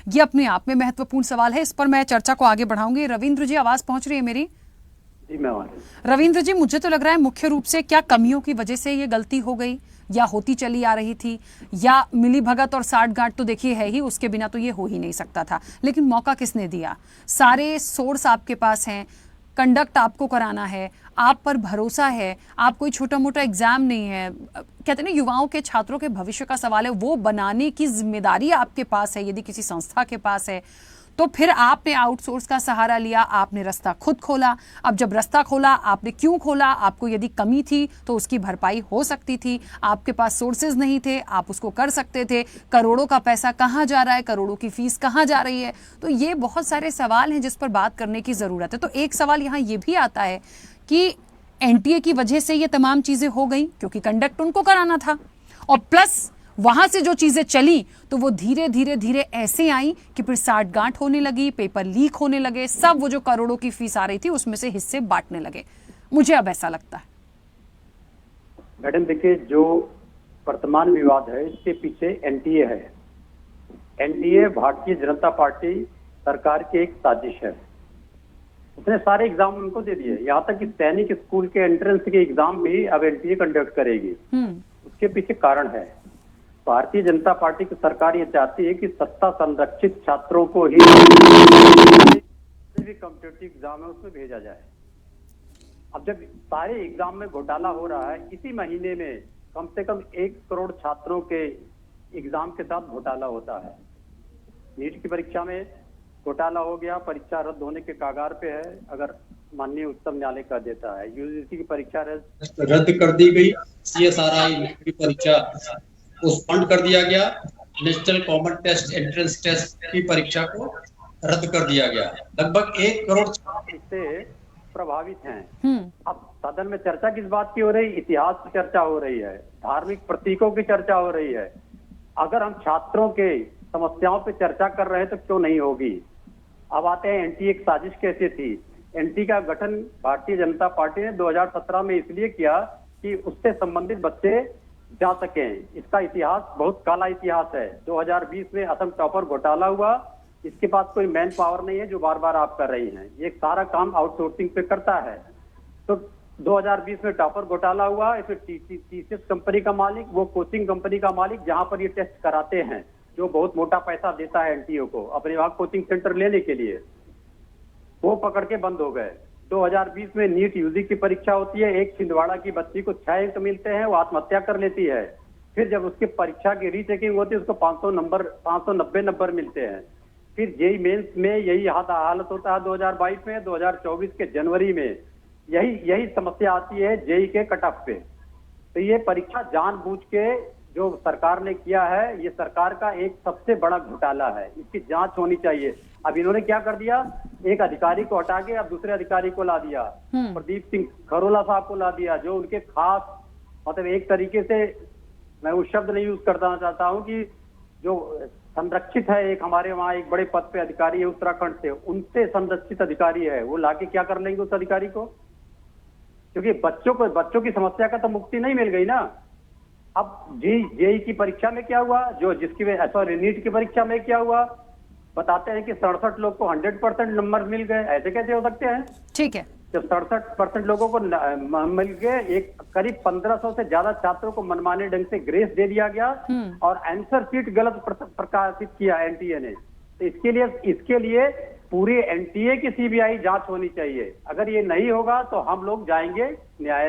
ये अपने आप में महत्वपूर्ण सवाल है। इस पर मैं चर्चा को आगे बढ़ाऊंगी। रविंद्र जी, आवाज पहुंच रही है मेरी? जी मैं रविंद्र जी, मुझे तो लग रहा है मुख्य रूप से क्या कमियों की वजह से ये गलती हो गई, या होती चली आ रही थी, या मिली भगत और साठगांठ तो देखिए है ही, उसके बिना तो ये हो ही नहीं सकता था। लेकिन मौका किसने दिया? सारे सोर्स आपके पास हैं, कंडक्ट आपको कराना है, आप पर भरोसा है, आप कोई छोटा मोटा एग्जाम नहीं है। कहते हैं ना, युवाओं के, छात्रों के भविष्य का सवाल है, वो बनाने की जिम्मेदारी आपके पास है यदि किसी संस्था के पास है। तो फिर आपने आउटसोर्स का सहारा लिया, आपने रास्ता खुद खोला। अब जब रास्ता खोला, आपने क्यों खोला? आपको यदि कमी थी तो उसकी भरपाई हो सकती थी, आपके पास सोर्सेज नहीं थे, आप उसको कर सकते थे। करोड़ों का पैसा कहाँ जा रहा है, करोड़ों की फीस कहाँ जा रही है? तो ये बहुत सारे सवाल हैं जिस पर बात करने की जरूरत है। तो एक सवाल यहाँ ये भी आता है कि एनटीए की वजह से ये तमाम चीजें हो गई क्योंकि कंडक्ट उनको कराना था, और प्लस वहां से जो चीजें चली तो वो धीरे धीरे धीरे ऐसे आई कि फिर साठगांठ होने लगी, पेपर लीक होने लगे, सब वो जो करोड़ों की फीस आ रही थी उसमें से हिस्से बांटने लगे। मुझे अब ऐसा लगता है। मैडम देखिए, जो वर्तमान विवाद है इसके पीछे एनटीए है। एनटीए भारतीय जनता पार्टी सरकार की एक साजिश है। उसने सारे एग्जाम उनको दे दिए, यहाँ तक कि सैनिक स्कूल के एंट्रेंस के एग्जाम भी अब एनटीए कंडक्ट करेगी। उसके पीछे कारण है, भारतीय जनता पार्टी की सरकार ये चाहती है कि सत्ता संरक्षित छात्रों को ही भी कॉम्पिटिटिव एग्जाम है उसमें भेजा जाए। अब जब सारे एग्जाम में घोटाला हो रहा है, इसी महीने में कम से कम 1 करोड़ छात्रों के एग्जाम के साथ घोटाला होता है। नीट की परीक्षा में घोटाला हो गया, परीक्षा रद्द होने के कागार पे है, अगर माननीय उच्चतम न्यायालय कर देता है। यूजीसी की परीक्षा रद्द कर दी गई। सीएसआरआई की परीक्षा पोस्टपोन कर दिया गया। National common test entrance test की परीक्षा को रद्द कर दिया गया। लगभग 1 करोड़ इससे प्रभावित हैं। अब सदन में चर्चा किस बात की हो रही? इतिहास की चर्चा हो रही है, धार्मिक प्रतीकों की चर्चा हो रही है। अगर हम छात्रों के समस्याओं पे चर्चा कर रहे हैं तो क्यों नहीं होगी? अब आते हैं एनटीए एक साजिश कैसे थी। एनटीए का गठन भारतीय जनता पार्टी ने 2017 में इसलिए किया कि उससे संबंधित बच्चे जा सकें। इसका इतिहास बहुत काला इतिहास है। 2020 में असम टॉपर घोटाला हुआ, इसके पास कोई मैन पावर नहीं है जो बार बार आप कर रही हैं, ये सारा काम आउटसोर्सिंग पे करता है। तो 2020 में टॉपर घोटाला हुआ, इसमें टीसीएस कंपनी का मालिक, वो कोचिंग कंपनी का मालिक जहां पर ये टेस्ट कराते हैं, जो बहुत मोटा पैसा देता है एनटीए को अपने वहां कोचिंग सेंटर लेने के लिए, वो पकड़ के बंद हो गए। 2020 में नीट यूजी की परीक्षा होती है, एक छिंदवाड़ा की बच्ची को 6 अंक मिलते हैं, वो आत्महत्या कर लेती है। फिर जब उसकी परीक्षा की रीचेकिंग होती है उसको 590 नंबर मिलते हैं। फिर जेई मेंस में यही हालत होता है 2022 में। 2024 के जनवरी में यही समस्या आती है जेई के कट ऑफ पे। तो ये परीक्षा जानबूझ के जो सरकार ने किया है, ये सरकार का एक सबसे बड़ा घोटाला है, इसकी जांच होनी चाहिए। अब इन्होंने क्या कर दिया, एक अधिकारी को हटा के अब दूसरे अधिकारी को ला दिया, प्रदीप सिंह खरोला साहब को ला दिया, जो उनके खास, मतलब एक तरीके से मैं वो शब्द नहीं यूज करना चाहता हूं कि जो संरक्षित है, एक हमारे वहां एक बड़े पद पे अधिकारी है उत्तराखंड से, उनसे संरक्षित अधिकारी है, वो लाके क्या कर लेंगे उस अधिकारी को? क्योंकि बच्चों की समस्या का तो मुक्ति नहीं मिल गई ना। अब जेई की परीक्षा में क्या हुआ, नीट की परीक्षा में क्या हुआ? बताते हैं कि 67 लोग को 100% नंबर मिल गए। ऐसे कैसे हो सकते हैं? ठीक है, जब 67% लोगों को मिल गए, एक करीब 1500 से ज्यादा छात्रों को मनमाने ढंग से ग्रेस दे दिया गया और आंसर शीट गलत प्रकाशित किया एनटीए ने। तो इसके लिए पूरी एनटीए की सीबीआई जांच होनी चाहिए। अगर ये नहीं होगा तो हम लोग जाएंगे न्यायालय।